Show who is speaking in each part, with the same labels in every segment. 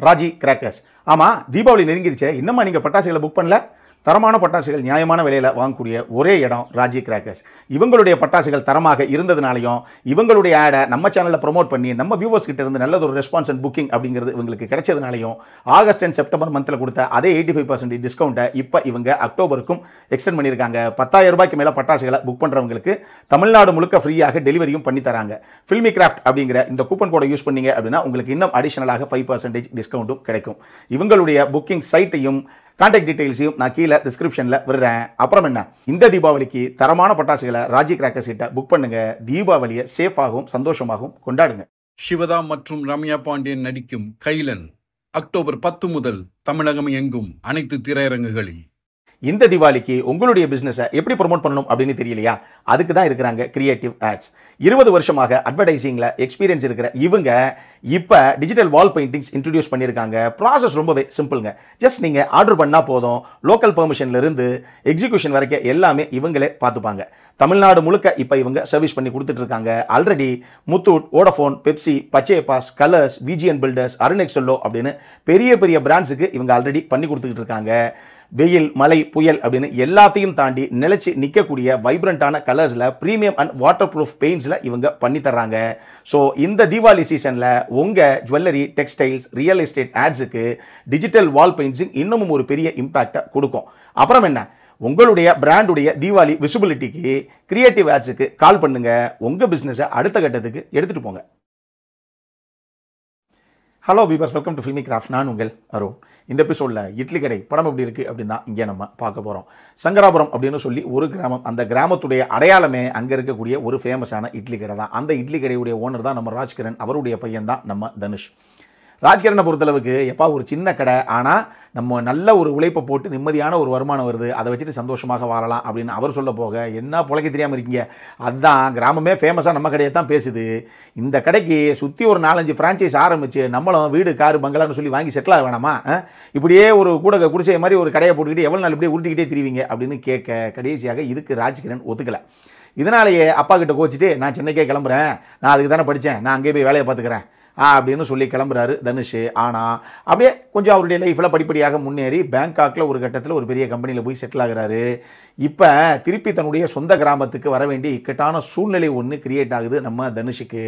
Speaker 1: Raji crackers. ஆமாம், தீபாவளி நெருங்கிருச்சு, இன்னுமா நீங்கள் பட்டாசுகளை புக் பண்ணல? தரமான பட்டாசுகள் நியாயமான விலையில் வாங்கக்கூடிய ஒரே இடம் ராஜி கிராக்கர்ஸ். இவங்களுடைய பட்டாசுகள் தரமாக இருந்ததுனாலையும் இவங்களுடைய ஆடை நம்ம சேனலில் ப்ரொமோட் பண்ணி நம்ம வியூவர்ஸ் கிட்ட இருந்து நல்ல ஒரு ரெஸ்பான்ஸ் அண்ட் புக்கிங் அப்படிங்கிறது இவங்களுக்கு கிடைச்சதுனாலையும் ஆகஸ்ட் அண்ட் செப்டம்பர் மந்தில் கொடுத்த அதே 85% டிஸ்கவுண்ட்டை இப்போ இவங்க அக்டோபருக்கும் எக்ஸ்டெண்ட் பண்ணியிருக்காங்க. 10,000 ரூபாய்க்கு மேலே பட்டாசுகளை புக் பண்ணுறவங்களுக்கு தமிழ்நாடு முழுக்க ஃப்ரீயாக டெலிவரியும் பண்ணி தராங்க. ஃபில்மி கிராஃப்ட் அப்படிங்கிற இந்த கூப்பன் கோடை யூஸ் பண்ணீங்க அப்படின்னா உங்களுக்கு இன்னும் அடிஷனலாக 5% டிஸ்கவுண்ட்டும் கிடைக்கும். இவங்களுடைய புக்கிங் சைட்டையும் கான்டாக்ட் டீடைல்ஸையும் நான் கீழே டிஸ்கிரிப்ஷனில் விடுறேன். அப்புறம் என்ன, இந்த தீபாவளிக்கு தரமான பட்டாசுகளை ராஜி கிராக்கர்ஸ் கிட்ட புக் பண்ணுங்க. தீபாவளியை சேஃபாகவும் சந்தோஷமாகவும் கொண்டாடுங்க.
Speaker 2: சிவதா மற்றும் ரம்யா பாண்டியன் நடிக்கும் கைலன் அக்டோபர் 10 முதல் தமிழகம் எங்கும் அனைத்து திரையரங்குகளில்.
Speaker 1: இந்த தீபாவளிக்கு உங்களுடைய பிசினஸை எப்படி ப்ரொமோட் பண்ணணும் அப்படின்னு தெரியலையா? அதுக்கு தான் இருக்கிறாங்க கிரியேட்டிவ் ஆட்ஸ். 20 வருஷமாக அட்வர்டைசிங்கில் எக்ஸ்பீரியன்ஸ் இருக்கிற இவங்க இப்போ டிஜிட்டல் வால் பெயிண்டிங்ஸ் இன்ட்ரடியூஸ் பண்ணியிருக்காங்க. ப்ராசஸ் ரொம்பவே சிம்பிளுங்க. ஜஸ்ட் நீங்கள் ஆர்டர் பண்ணால் போதும். லோக்கல் பெர்மிஷன்லேருந்து எக்ஸிக்யூஷன் வரைக்கும் எல்லாமே இவங்களே பார்த்துப்பாங்க. தமிழ்நாடு முழுக்க இப்போ இவங்க சர்வீஸ் பண்ணி கொடுத்துட்டு இருக்காங்க. ஆல்ரெடி முத்தூட், வோடஃபோன், பெப்சி, பச்சேபாஸ், கலர்ஸ், விஜிஎன் பில்டர்ஸ், அருணெக்ஸல்லோ அப்படின்னு பெரிய பெரிய பிராண்ட்ஸுக்கு இவங்க ஆல்ரெடி பண்ணி கொடுத்துக்கிட்டு இருக்காங்க. வெயில், மழை, புயல் அப்படின்னு எல்லாத்தையும் தாண்டி நிலைச்சு நிற்கக்கூடிய வைப்ரண்டான கலர்ஸில் ப்ரீமியம் அண்ட் வாட்டர் ப்ரூஃப் பெயிண்ட்ஸில் இவங்க பண்ணி தர்றாங்க. ஸோ இந்த தீபாவளி சீசனில் உங்கள் ஜுவல்லரி, டெக்ஸ்டைல்ஸ், ரியல் எஸ்டேட் ஆட்ஸுக்கு டிஜிட்டல் வால் பெயிண்ட்ஸிங் இன்னமும் ஒரு பெரிய இம்பாக்டை கொடுக்கும். அப்புறம் என்ன, உங்களுடைய பிராண்டுடைய தீபாவளி விசிபிலிட்டிக்கு கிரியேட்டிவ் ஆட்ஸுக்கு கால் பண்ணுங்க. உங்கள் பிஸ்னஸை அடுத்த கட்டத்துக்கு எடுத்துகிட்டு போங்க. Hello பீபர்ஸ், welcome to filmi craft. நான் உங்கள் அருண். இந்த எபிசோடில் இட்லி கடை படம் எப்படி இருக்குது அப்படின்னு தான் இங்கே நம்ம பார்க்க போகிறோம். சங்கராபுரம் அப்படின்னு சொல்லி ஒரு கிராமம். அந்த கிராமத்துடைய அடையாளமே அங்கே இருக்கக்கூடிய ஒரு ஃபேமஸான இட்லி கடை தான். அந்த இட்லி கடையுடைய ஓனர் தான் நம்ம ராஜ்கிரண். அவருடைய பையன் தான் நம்ம தனுஷ். ராஜ்கிரனை பொறுத்தளவுக்கு எப்பா ஒரு சின்ன கடை, ஆனால் நம்ம நல்ல ஒரு உழைப்பை போட்டு நிம்மதியான ஒரு வருமானம் வருது, அதை வச்சுட்டு சந்தோஷமாக வாழலாம் அப்படின்னு அவர் சொல்ல போக, என்ன பிழைக்க தெரியாமல் இருக்கீங்க, அதுதான் கிராமமே ஃபேமஸாக நம்ம கடையை தான் பேசுது. இந்த கடைக்கு சுற்றி ஒரு 4-5 ஃப்ரான்ச்சைஸ் ஆரம்பித்து நம்மளும் வீடு, காரு, பங்களான்னு சொல்லி வாங்கி செட்டில் ஆக வேணாமா? இப்படியே ஒரு குடிசை மாதிரி ஒரு கடையை போட்டுக்கிட்டு எவ்வளோ நாள் இப்படியே உருட்டிக்கிட்டே திரிவீங்க அப்படின்னு கேட்க, கடைசியாக இதுக்கு ராஜ்கிரண் ஒத்துக்கலை. இதனாலேயே அப்பா கிட்ட கோச்சிட்டு, நான் சென்னைக்கே கிளம்புறேன், நான் அதுக்கு தானே படித்தேன், நான் அங்கேயே போய் வேலையை பார்த்துக்கிறேன் அப்படின்னு சொல்லி கிளம்புறாரு தனுஷ். ஆனால் அப்படியே கொஞ்சம் அவருடைய லைஃப்பில் படிப்படியாக முன்னேறி பேங்காக்கில் ஒரு கட்டத்தில் ஒரு பெரிய கம்பெனியில் போய் செட்டில் ஆகிறாரு. இப்போ திருப்பி தன்னுடைய சொந்த கிராமத்துக்கு வர வேண்டிய இக்கட்டான சூழ்நிலை ஒன்று கிரியேட் ஆகுது நம்ம தனுஷுக்கு.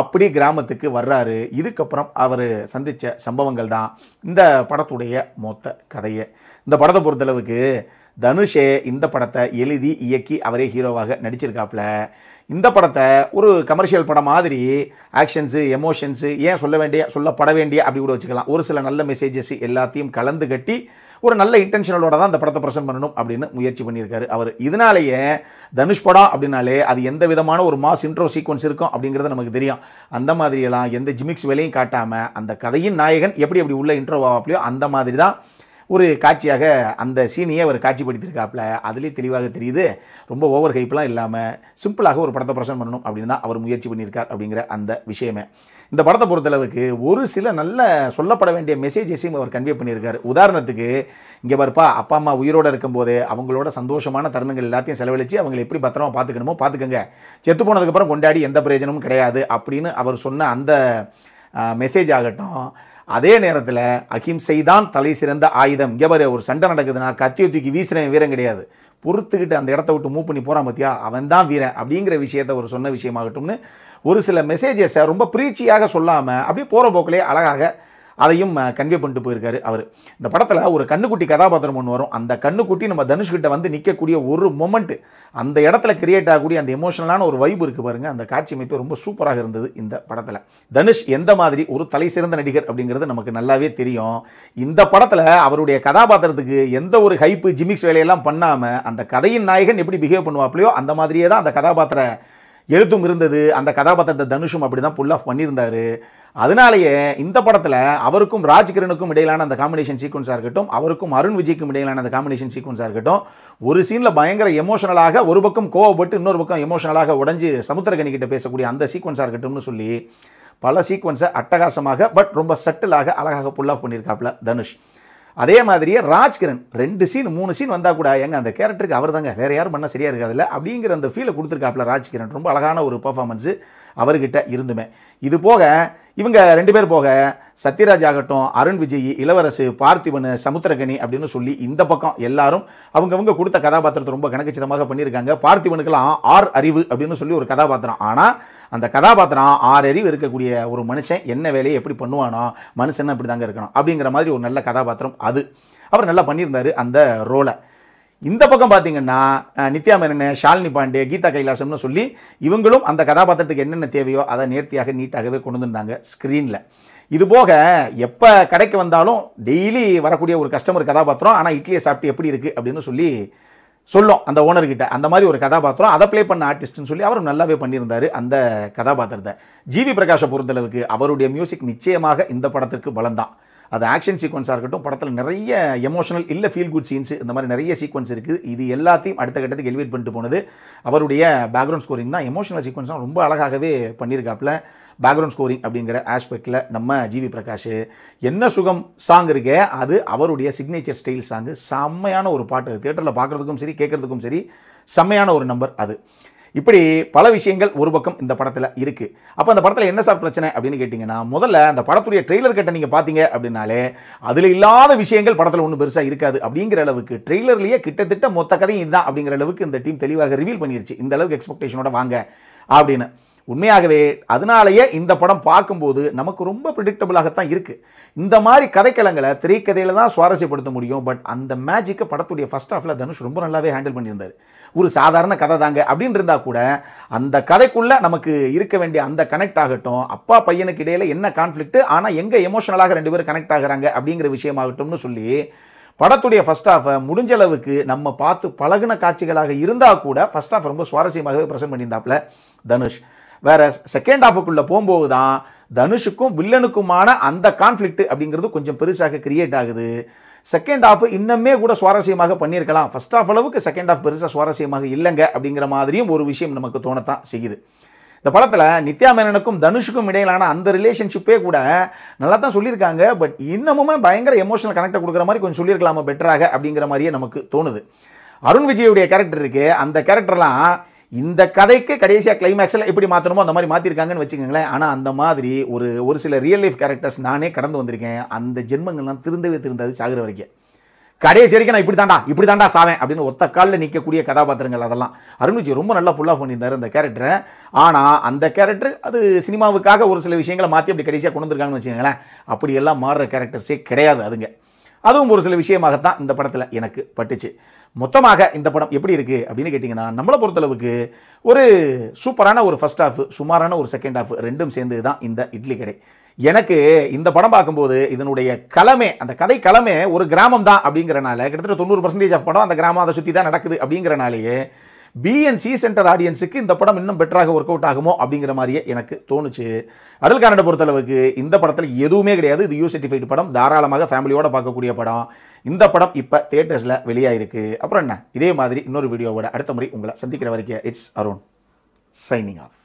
Speaker 1: அப்படி கிராமத்துக்கு வர்றாரு. இதுக்கப்புறம் அவர் சந்தித்த சம்பவங்கள் தான் இந்த படத்துடைய மொத்த கதையை. இந்த படத்தை பொறுத்தளவுக்கு தனுஷே இந்த படத்தை எழுதி இயக்கி அவரே ஹீரோவாக நடிச்சிருக்காப்புல. இந்த படத்தை ஒரு கமர்ஷியல் படம் மாதிரி ஆக்ஷன்ஸு, எமோஷன்ஸு, ஏன் சொல்லப்பட வேண்டிய அப்படி கூட வச்சுக்கலாம், ஒரு சில நல்ல மெசேஜஸ் எல்லாத்தையும் கலந்து கட்டி ஒரு நல்ல இன்டென்ஷனலோட தான் இந்த படத்தை ப்ரெசென்ட் பண்ணணும் அப்படின்னு முயற்சி பண்ணியிருக்காரு அவர். இதனாலேயே தனுஷ் படம் அப்படின்னாலே அது எந்த விதமான ஒரு மாஸ் இன்ட்ரோ சீக்வன்ஸ் இருக்கும் அப்படிங்கிறது நமக்கு தெரியும். அந்த மாதிரியெல்லாம் எந்த ஜிமிக்ஸ் வேலையும் காட்டாமல் அந்த கதையின் நாயகன் எப்படி உள்ள இன்ட்ரோ ஆகலையோ அந்த மாதிரி தான் ஒரு காட்சியாக அந்த சீனியை அவர் காட்சிப்படுத்தியிருக்காப்புல. அதுலேயே தெளிவாக தெரியுது, ரொம்ப ஓவர் ஹைப்லாம் இல்லாமல் சிம்பிளாக ஒரு படத்தை ப்ரெசென்ட் பண்ணணும் அப்படின்னு தான் அவர் முயற்சி பண்ணியிருக்கார் அப்படிங்கிற அந்த விஷயமே. இந்த படத்தை பொறுத்தளவுக்கு ஒரு சில நல்ல சொல்லப்பட வேண்டிய மெசேஜஸையும் அவர் கன்வே பண்ணியிருக்காரு. உதாரணத்துக்கு, இங்கே பாருப்பா, அப்பா அம்மா உயிரோடு இருக்கும்போது அவங்களோட சந்தோஷமான தருணங்கள் எல்லாத்தையும் செலவழித்து அவங்களை எப்படி பத்திரமா பார்த்துக்கணுமோ பார்த்துக்கங்க, செத்து போனதுக்கப்புறம் கொண்டாடி எந்த பிரயோஜனமும் கிடையாது அப்படின்னு அவர் சொன்ன அந்த மெசேஜ் ஆகட்டும். அதே நேரத்தில் அகிம்சை தான் தலை சிறந்த ஆயுதம். இங்கே பாரு, ஒரு சண்டை நடக்குதுன்னா கத்தியை தூக்கி வீசுறவன் வீரன் கிடையாது, பொறுத்துக்கிட்டு அந்த இடத்த விட்டு மூவ் பண்ணி போகிறான் பற்றியா, அவன் தான் வீரன் அப்படிங்கிற விஷயத்தை ஒரு சொன்ன விஷயமாகட்டும்னு ஒரு சில மெசேஜஸை ரொம்ப பிரீச்சியாக சொல்லாமல் அப்படியே போகிற போக்கிலே அழகாக அதையும் கன்வே பண்ணிட்டு போயிருக்காரு அவர். இந்த படத்தில் ஒரு கண்ணுக்குட்டி கதாபாத்திரம் ஒன்று வரும். அந்த கண்ணுக்குட்டி நம்ம தனுஷ்கிட்ட வந்து நிற்கக்கூடிய ஒரு மொமெண்ட்டு, அந்த இடத்துல கிரியேட் ஆகக்கூடிய அந்த எமோஷனலான ஒரு வைப் இருக்குது பாருங்கள். அந்த காட்சி அமைப்பு ரொம்ப சூப்பராக இருந்தது இந்த படத்தில். தனுஷ் எந்த மாதிரி ஒரு தலை சிறந்த நடிகர் அப்படிங்கிறது நமக்கு நல்லாவே தெரியும். இந்த படத்தில் அவருடைய கதாபாத்திரத்துக்கு எந்த ஒரு ஹைப்பு, ஜிமிக்ஸ் வேலையெல்லாம் பண்ணாமல் அந்த கதையின் நாயகன் எப்படி பிஹேவ் பண்ணுவாப்லையோ அந்த மாதிரியே தான் அந்த கதாபாத்திர எழுத்தும் இருந்தது. அந்த கதாபாத்திரத்தை தனுஷும் அப்படி தான் புல் ஆஃப் பண்ணியிருந்தார். அதனாலேயே இந்த படத்தில் அவருக்கும் ராஜ்கிரனுக்கும் இடையிலான அந்த காம்பினேஷன் சீக்வன்ஸாக இருக்கட்டும், அவருக்கும் அருண் விஜய்க்கும் இடையிலான அந்த காம்பினேஷன் சீக்வன்ஸாக இருக்கட்டும், ஒரு சீனில் பயங்கர எமோஷனலாக ஒரு பக்கம் கோவப்பட்டு இன்னொரு பக்கம் எமோஷனலாக உடஞ்சி சமுத்திரகனி கிட்ட பேசக்கூடிய அந்த சீக்வன்ஸாக இருக்கட்டும்னு சொல்லி பல சீக்வன்ஸை அட்டகாசமாக பட் ரொம்ப சட்டிலாக அழகாக புல் ஆஃப் பண்ணியிருக்காப்புல தனுஷ். அதே மாதிரியே ராஜ்கிரண் 2 சீன் 3 சீன் வந்தால் கூட எங்க அந்த கேரக்டருக்கு அவர் தாங்க, வேறு யாரும் பண்ணால் சரியாக இருக்காதுல்ல அப்படிங்கிற அந்த ஃபீலை கொடுத்துருக்காப்புல ராஜ்கிரண். ரொம்ப அழகான ஒரு பர்ஃபார்மன்ஸு அவர்கிட்ட இருந்துமே. இது போக இவங்க 2 பேர் போக சத்யராஜ் ஆகட்டும், அருண் விஜய், இளவரசு, பார்த்திபன், சமுத்திரகனி அப்படின்னு சொல்லி இந்த பக்கம் எல்லாரும் அவங்கவங்க கொடுத்த கதாபாத்திரத்தை ரொம்ப கணக்கச்சிதமாக பண்ணியிருக்காங்க. பார்த்திபனுக்கெல்லாம் 6 அறிவு அப்படின்னு சொல்லி ஒரு கதாபாத்திரம். ஆனால் அந்த கதாபாத்திரம் 6 அறிவு இருக்கக்கூடிய ஒரு மனுஷன் என்ன வேலையை எப்படி பண்ணுவானோ, மனுஷன் இப்படி தாங்க இருக்கணும் அப்படிங்கிற மாதிரி ஒரு நல்ல கதாபாத்திரம் அது. அவர் நல்லா பண்ணியிருந்தார் அந்த ரோலை. இந்த பக்கம் பார்த்தீங்கன்னா நித்யா மேனன், ஷாலினி பாண்டே, கீதா கைலாசம்னு சொல்லி இவங்களும் அந்த கதாபாத்திரத்துக்கு என்னென்ன தேவையோ அதை நேர்த்தியாக நீட்டாகவே கொண்டு வந்தாங்க ஸ்க்ரீனில். இது போக எப்போ கடைக்கு வந்தாலும் டெய்லி வரக்கூடிய ஒரு கஸ்டமர் கதாபாத்திரம், ஆனால் இட்லியை சாப்பிட்டு எப்படி இருக்குது அப்படின்னு சொல்லி சொல்லும் அந்த ஓனர்கிட்ட. அந்த மாதிரி ஒரு கதாபாத்திரம், அதை ப்ளே பண்ண ஆர்டிஸ்ட்னு சொல்லி அவரும் நல்லாவே பண்ணியிருந்தார் அந்த கதாபாத்திரத்தை. ஜிவி பிரகாஷை பொறுத்தளவுக்கு அவருடைய மியூசிக் நிச்சயமாக இந்த படத்திற்கு பலம்தான். அது ஆக்ஷன் சீக்வன்ஸாக இருக்கட்டும், படத்தில் நிறைய எமோஷனல் இல்லை ஃபீல் குட் சீன்ஸ், இந்த மாதிரி நிறைய சீக்வன்ஸ் இருக்குது. இது எல்லாத்தையும் அடுத்த கட்டத்துக்கு எலிவேட் பண்ணிட்டு போனது அவருடைய பேக்ரவுண்ட் ஸ்கோரிங் தான். எமோஷனல் சீக்வன்ஸ்லாம் ரொம்ப அழகாகவே பண்ணியிருக்காப்புல. பேக்ரவுண்ட் ஸ்கோரிங் அப்படிங்கிற ஆஸ்பெக்டில் நம்ம ஜிவி பிரகாஷ் என்ன சுகம் சாங் இருக்கே அது அவருடைய சிக்னேச்சர் ஸ்டைல் சாங்கு. செம்மையான ஒரு பாட்டு, தியேட்டரில் பார்க்குறதுக்கும் சரி கேட்குறதுக்கும் சரி செம்மையான ஒரு நம்பர் அது. இப்படி பல விஷயங்கள் ஒரு பக்கம் இந்த படத்தில் இருக்குது. அப்போ அந்த படத்தில் என்ன சார் பிரச்சனை அப்படின்னு கேட்டிங்கன்னா, முதல்ல அந்த படத்துடைய ட்ரெய்லர் கட்டை நீங்கள் பார்த்தீங்க அப்படின்னாலே அதில் இல்லாத விஷயங்கள் படத்தில் ஒன்றும் பெருசாக இருக்காது அப்படிங்கிற அளவுக்கு ட்ரெய்லர்லேயே கிட்டத்தட்ட மொத்த கதையும் இதுதான் அப்படிங்கிற அளவுக்கு இந்த டீம் தெளிவாக ரிவீல் பண்ணிருச்சு. இந்த அளவுக்கு எக்ஸ்பெக்டேஷனோட வாங்க அப்படின்னு. உண்மையாகவே அதனாலேயே இந்த படம் பார்க்கும்போது நமக்கு ரொம்ப ப்ரிடிக்டபிளாகத்தான் இருக்குது. இந்த மாதிரி கதைக்களங்களை திரைக்கதையில் தான் சுவாரஸ்யப்படுத்த முடியும். பட் அந்த மேஜிக்கை படத்துடைய ஃபர்ஸ்ட் ஹாஃபில் தனுஷ் ரொம்ப நல்லாவே ஹேண்டில் பண்ணியிருந்தார். ஒரு சாதாரண கதை தாங்க அப்படின்னு இருந்தால் கூட அந்த கதைக்குள்ளே நமக்கு இருக்க வேண்டிய அந்த கனெக்ட் ஆகட்டும், அப்பா பையனுக்கு இடையில என்ன கான்ஃப்ளிக்ட், ஆனால் எங்கே எமோஷனலாக 2 பேரும் கனெக்ட் ஆகுறாங்க அப்படிங்கிற விஷயமாகட்டும்னு சொல்லி படத்துடைய ஃபர்ஸ்ட் ஹாஃபை முடிஞ்ச அளவுக்கு நம்ம பார்த்து பழகின காட்சிகளாக இருந்தால் கூட ஃபர்ஸ்ட் ஹாஃப் ரொம்ப சுவாரஸ்யமாகவே ப்ரெசென்ட் பண்ணியிருந்தாப்புல தனுஷ். வேற செகண்ட் ஹாஃபுக்குள்ளே போகும்போது தான் தனுஷுக்கும் வில்லனுக்குமான அந்த கான்ஃப்ளிக்ட் அப்படிங்கிறது கொஞ்சம் பெருசாக கிரியேட் ஆகுது. செகண்ட் ஹாஃப் இன்னமே கூட சுவாரஸ்யமாக பண்ணியிருக்கலாம், ஃபர்ஸ்ட் ஹாஃப் அளவுக்கு செகண்ட் ஹாஃப் பெருசாக சுவாரஸ்யமாக இல்லைங்க அப்படிங்கிற மாதிரியும் ஒரு விஷயம் நமக்கு தோணத்தான் செய்யுது. இந்த படத்தில் நித்யா மேனனுக்கும் தனுஷுக்கும் இடையிலான அந்த ரிலேஷன்ஷிப்பே கூட நல்லா தான் சொல்லியிருக்காங்க. பட் இன்னமுமே பயங்கர எமோஷனல் கனெக்டை கொடுக்குற மாதிரி கொஞ்சம் சொல்லியிருக்கலாமா பெட்டராக அப்படிங்கிற மாதிரியே நமக்கு தோணுது. அருண் விஜயுடைய கேரக்டர் இருக்கு, அந்த கேரக்டர்லாம் இந்த கதைக்கு கடைசியாக கிளைமேக்ஸில் எப்படி மாற்றணுமோ அந்த மாதிரி மாற்றிருக்காங்கன்னு வச்சுக்கோங்களேன். ஆனால் அந்த மாதிரி ஒரு சில ரியல் லைஃப் கேரக்டர்ஸ் நானே கடந்து வந்திருக்கேன். அந்த ஜென்மங்கள்லாம் திருந்தாது சாகுற வரைக்கும். கடைசி வரைக்கும் நான் இப்படி தாண்டா சாவேன் அப்படின்னு ஒத்த காலில் நிற்கக்கூடிய கதாபாத்திரங்கள் அதெல்லாம் அருண் விஜய் ரொம்ப நல்லா புல் ஆஃப் பண்ணியிருந்தார் அந்த கேரக்டரை. ஆனால் அந்த கேரக்டர் அது சினிமாவுக்காக ஒரு சில விஷயங்களை மாற்றி அப்படி கடைசியாக கொண்டு வந்திருக்காங்கன்னு வச்சுக்கோங்களேன். அப்படியெல்லாம் மாறுற கேரக்டர்ஸே கிடையாது அதுங்க. அதுவும் ஒரு சில விஷயமாகத்தான் இந்த படத்தில் எனக்கு பட்டுச்சு. மொத்தமாக இந்த படம் எப்படி இருக்குது அப்படின்னு கேட்டிங்கன்னா, நம்மளை பொறுத்தளவுக்கு ஒரு சூப்பரான ஒரு ஃபர்ஸ்ட் ஹாஃப், சுமாரான ஒரு செகண்ட் ஹாஃப், ரெண்டும் சேர்ந்து தான் இந்த இட்லி கடை. எனக்கு இந்த படம் பார்க்கும்போது இதனுடைய களமே, அந்த கதை களமே ஒரு கிராமம் தான் அப்படிங்கிறனால கிட்டத்தட்ட 90% ஆஃப் படம் அந்த கிராமம் அதை சுற்றி தான் நடக்குது அப்படிங்கிறனாலேயே B&C சென்டர் ஆடியன்ஸுக்கு இந்த படம் இன்னும் பெட்டராக ஒர்க் அவுட் ஆகுமோ அப்படிங்கிற மாதிரியே எனக்கு தோணுச்சு. அடல் காரனை பொறுத்தளவுக்கு இந்த படத்தில் எதுவுமே கிடையாது. இது U சர்டிஃபைடு படம், தாராளமாக ஃபேமிலியோட பார்க்கக்கூடிய படம். இந்த படம் இப்போ தியேட்டர்ஸில் வெளியாயிருக்கு. அப்புறம் என்ன, இதே மாதிரி இன்னொரு வீடியோவோட அடுத்த முறை உங்களை சந்திக்கிற வரைக்கும் இட்ஸ் அருண் சைனிங் ஆஃப்.